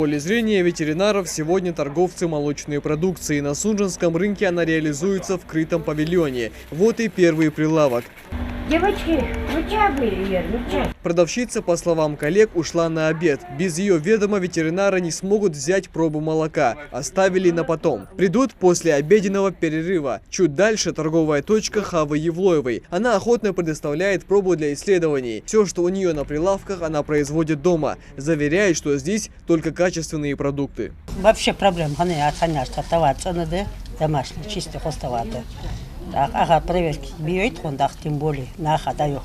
В поле зрения ветеринаров сегодня торговцы молочной продукции. На Сунженском рынке она реализуется в крытом павильоне. Вот и первый прилавок. Девочки, ну чай были, Вер, ну чай. Продавщица, по словам коллег, ушла на обед. Без ее ведома ветеринары не смогут взять пробу молока. Оставили на потом. Придут после обеденного перерыва. Чуть дальше торговая точка Хавы Евлоевой. Она охотно предоставляет пробу для исследований. Все, что у нее на прилавках, она производит дома. Заверяет, что здесь только качественные продукты. Вообще проблем нет, конечно, товар цены домашний, чистых оставаться. Ага, проверки бьет, он тем более на ходаю.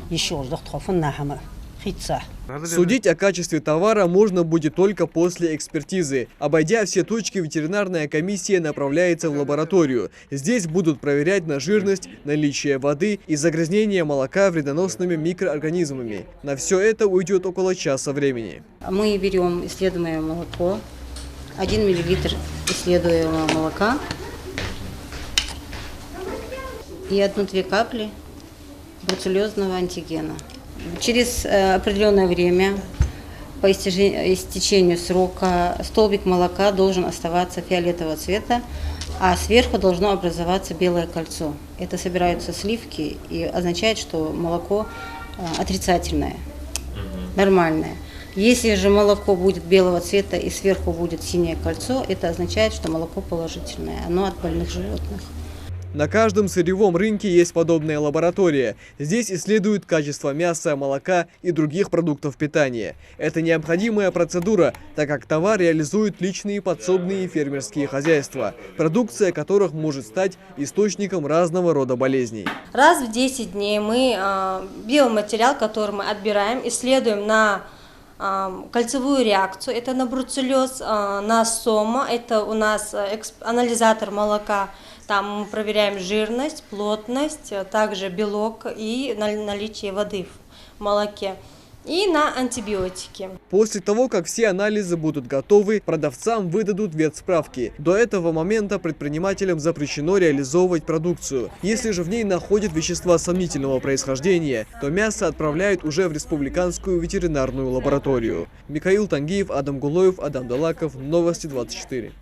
Еще доктор нахама хитца. Судить о качестве товара можно будет только после экспертизы. Обойдя все точки, ветеринарная комиссия направляется в лабораторию. Здесь будут проверять на жирность, наличие воды и загрязнение молока вредоносными микроорганизмами. На все это уйдет около часа времени. Мы берем исследуемое молоко, 1 миллилитр исследуемого молока и 1-2 капли бруцеллезного антигена. Через определенное время, по истечению срока, столбик молока должен оставаться фиолетового цвета, а сверху должно образоваться белое кольцо. Это собираются сливки и означает, что молоко отрицательное, нормальное. Если же молоко будет белого цвета и сверху будет синее кольцо, это означает, что молоко положительное, оно от больных животных. На каждом сырьевом рынке есть подобная лаборатория. Здесь исследуют качество мяса, молока и других продуктов питания. Это необходимая процедура, так как товар реализуют личные подсобные фермерские хозяйства, продукция которых может стать источником разного рода болезней. Раз в 10 дней мы биоматериал, который мы отбираем, исследуем на кольцевую реакцию, это на бруцеллез, на сома, это у нас анализатор молока. Там мы проверяем жирность, плотность, также белок и наличие воды в молоке. И на антибиотики. После того, как все анализы будут готовы, продавцам выдадут ветсправки. До этого момента предпринимателям запрещено реализовывать продукцию. Если же в ней находят вещества сомнительного происхождения, то мясо отправляют уже в республиканскую ветеринарную лабораторию. Михаил Тангиев, Адам Гулоев, Адам Далаков. Новости 24.